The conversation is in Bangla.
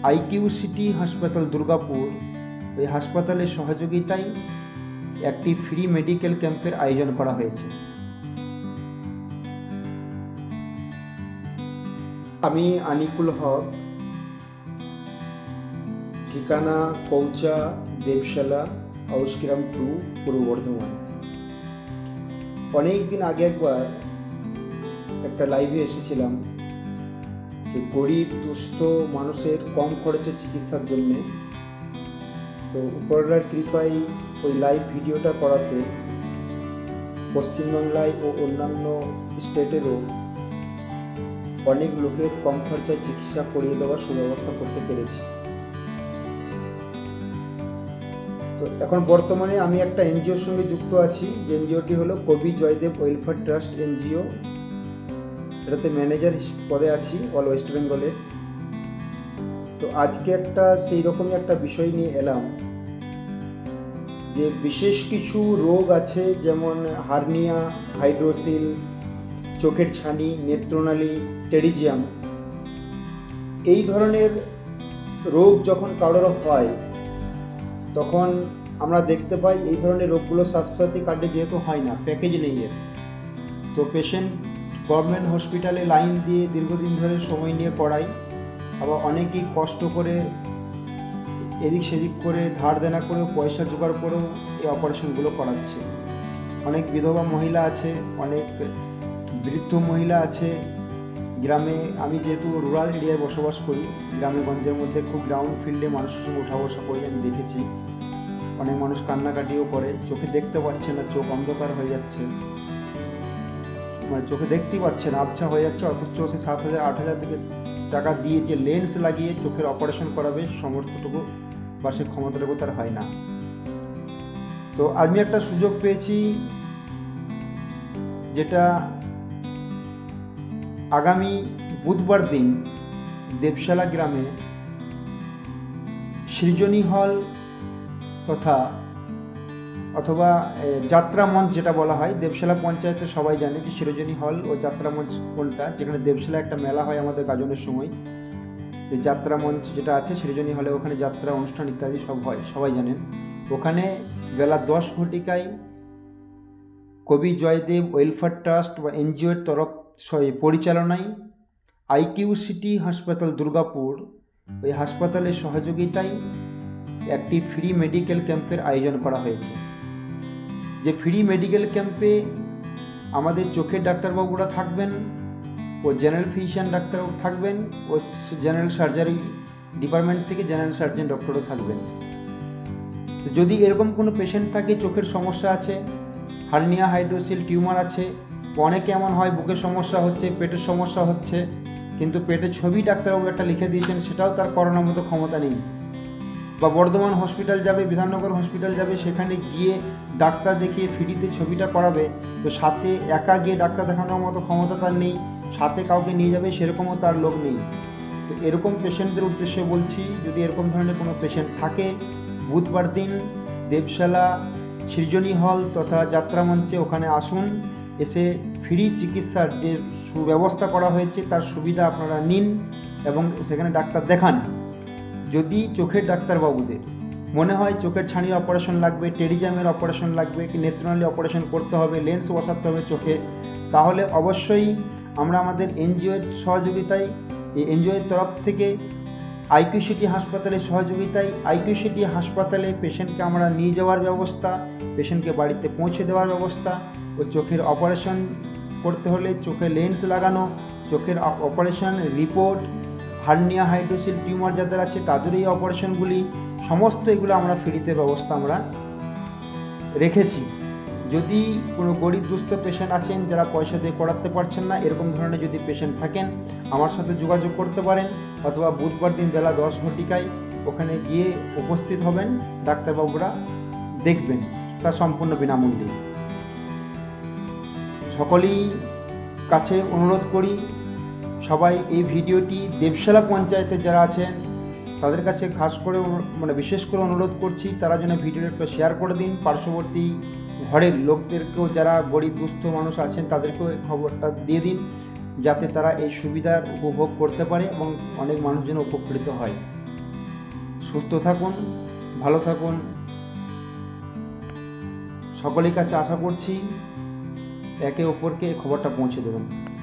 আইকিউ সিটি হাসপাতাল দুর্গাপুর ওই হাসপাতালের সহযোগিতায় একটি ফ্রি মেডিকেল ক্যাম্পের আয়োজন করা হয়েছে। আমি আনিকুল হক, ঠিকানা কৌচা, দেবশালা, হাউসগ্রাম 2, পূর্ব বর্ধমান। অনেক দিন আগে একবার একটা লাইভে এসেছিলাম যে গরিব দুস্থ মানুষের কম খরচে চিকিৎসার জন্যে। তো উপরওয়ালার কৃপায় ওই লাইভ ভিডিওটা করাতে পশ্চিমবাংলায় ও অন্যান্য স্টেটেরও অনেক লোকের কম খরচায় চিকিৎসা করিয়ে দেওয়ার সুব্যবস্থা করতে পেরেছি। তো এখন বর্তমানে আমি একটা এনজিওর সঙ্গে যুক্ত আছি, যে এনজিওটি হলো কবি জয়দেব ওয়েলফেয়ার ট্রাস্ট এনজিও। এটাতে ম্যানেজার পদে আছি অল ওয়েস্ট বেঙ্গলের। তো আজকে একটা সেই রকমই একটা বিষয় নিয়ে এলাম যে বিশেষ কিছু রোগ আছে, যেমন হার্নিয়া, হাইড্রোসিল, চোখের ছানি, নেত্রনালী, টেরিজিয়াম। এই ধরনের রোগ যখন কারোর হয় তখন আমরা দেখতে পাই এই ধরনের রোগগুলো স্বাস্থ্যসাথী কার্ডে যেহেতু হয় না, প্যাকেজ নেই এর, তো পেশেন্ট গভর্নমেন্ট হসপিটালে লাইন দিয়ে দীর্ঘদিন ধরে সময় নিয়ে করায়। আবার অনেকেই কষ্ট করে এদিক সেদিক করে ধার দেনা করেও পয়সা জোগাড় করেও এই অপারেশনগুলো করাচ্ছে। অনেক বিধবা মহিলা আছে, অনেক বৃদ্ধ মহিলা আছে গ্রামে। আমি যেহেতু রুরাল এরিয়ায় বসবাস করি, গ্রামে গঞ্জের মধ্যে খুব গ্রাউন্ড ফিল্ডে মানুষের সঙ্গে উঠা বসা করি, আমি দেখেছি অনেক মানুষ কান্নাকাটিও করে, চোখে দেখতে পাচ্ছে না, চোখ অন্ধকার হয়ে যাচ্ছে, মানে চোখে দেখতেই পাচ্ছে না, আবছা হয়ে যাচ্ছে, অথচ সে 7,000 8,000 থেকে টাকা দিয়ে যে লেন্স লাগিয়ে চোখের অপারেশন করাবে সমর্থটুকু বা সে ক্ষমতাটুকু তার হয় না। তো আমি একটা সুযোগ পেয়েছি, যেটা আগামী বুধবার দিন দেবশালা গ্রামে সৃজনী হল অথবা যাত্রা মঞ্চ যেটা বলা হয়, দেবশালা পঞ্চায়েতে সবাই জানে যে সৃজনী হল ও যাত্রা মঞ্চ কোনটা, যেখানে দেবশালা একটা মেলা হয় আমাদের গাজনের সময়। যে যাত্রা মঞ্চ যেটা আছে সৃজনী হলে, ওখানে যাত্রা অনুষ্ঠান ইত্যাদি সব হয়, সবাই জানেন। ওখানে বেলা 10 ঘটিকায় কবি জয়দেব ওয়েলফেয়ার ট্রাস্ট বা এনজিওর পরিচালনায় আইকিউ সিটি হাসপাতাল দুর্গাপুর ওই হাসপাতালের সহযোগিতায় একটি ফ্রি মেডিকেল ক্যাম্পের আয়োজন করা হয়েছে। যে ফ্রি মেডিকেল ক্যাম্পে আমাদের চোখের ডাক্তারবাবুরা থাকবেন, ও জেনারেল ফিজিশিয়ান ডাক্তারবাবু থাকবেন, ও জেনারেল সার্জারি ডিপার্টমেন্ট থেকে জেনারেল সার্জন ডক্টরও থাকবেন। তো যদি এরকম কোনো পেশেন্ট থাকে, চোখের সমস্যা আছে, হার্নিয়া, হাইড্রোসিল, টিউমার আছে, অনেকে এমন হয় বুকের সমস্যা হচ্ছে, পেটের সমস্যা হচ্ছে, কিন্তু পেটের ছবি ডাক্তারবাবু একটা লিখে দিয়েছেন, সেটাও তার করানোর মতো ক্ষমতা নেই, বা বর্ধমান হসপিটাল যাবে, বিধাননগর হসপিটাল যাবে, সেখানে গিয়ে ডাক্তার দেখিয়ে ফ্রিতে ছবিটা করাবে, তো সাথে একা গিয়ে ডাক্তার দেখানোর মতো ক্ষমতা তার নেই, সাথে কাউকে নিয়ে যাবে সেরকমও তার লোক নেই। তো এরকম পেশেন্টদের উদ্দেশ্যে বলছি, যদি এরকম ধরনের কোনো পেশেন্ট থাকে, বুধবার দিন দেবশালা সৃজনী হল তথা যাত্রা মঞ্চে ওখানে আসুন, এসে ফ্রি চিকিৎসার যে সুব্যবস্থা করা হয়েছে তার সুবিধা আপনারা নিন এবং সেখানে ডাক্তার দেখান। যদি চোখের ডাক্তারবাবুদের মনে হয় চোখের ছানির অপারেশন লাগবে, টেরিজিয়ামের অপারেশন লাগবে, কি নেত্রনালী অপারেশন করতে হবে, লেন্স বসাতে হবে চোখে, তাহলে অবশ্যই আমরা আমাদের এনজিওর সহযোগিতায়, এই এনজিওর তরফ থেকে আইকিউ সিটি হাসপাতালের সহযোগিতায় আইকিউ সিটি হাসপাতালে পেশেন্টকে আমরা নিয়ে যাওয়ার ব্যবস্থা, পেশেন্টকে বাড়িতে পৌঁছে দেওয়ার ব্যবস্থা, ও চোখের অপারেশন করতে হলে চোখে লেন্স লাগানো, চোখের operation report, hernia, hydrocele, tumour যাদের আছে তাদের এই অপারেশনগুলি সমস্ত এগুলো আমরা ফ্রিতে ব্যবস্থা আমরা রেখেছি। যদি কোনো গরিব দুস্থ পেশেন্ট আছেন যারা পয়সা দিয়ে করাতে পারছেন না, এরকম ধরনের যদি পেশেন্ট থাকেন আমার সাথে যোগাযোগ করতে পারেন, অথবা বুধবার দিন বেলা 10 ঘটিকায় ওখানে গিয়ে উপস্থিত হবেন, ডাক্তারবাবুরা দেখবেন, তা সম্পূর্ণ বিনামূল্যে। সকলেই কাছে অনুরোধ করি, সবাই এই ভিডিওটি দেবশালা পঞ্চায়েতে যারা আছেন তাদের কাছে খাস করে বিশেষ করে অনুরোধ করছি, তারা যেন ভিডিওটা একটু শেয়ার করে দিন, পার্শ্ববর্তী ঘরের লোকদেরকেও, যারা গরিব দুস্থ মানুষ আছেন তাদেরকেও খবরটা দিয়ে দিন, যাতে তারা এই সুবিধার উপভোগ করতে পারে এবং অনেক মানুষজন উপকৃত হয়। সুস্থ থাকুন, ভালো থাকুন। সকলের কাছে আশা করছি একে অপরকে খবরটা পৌঁছে দেবেন।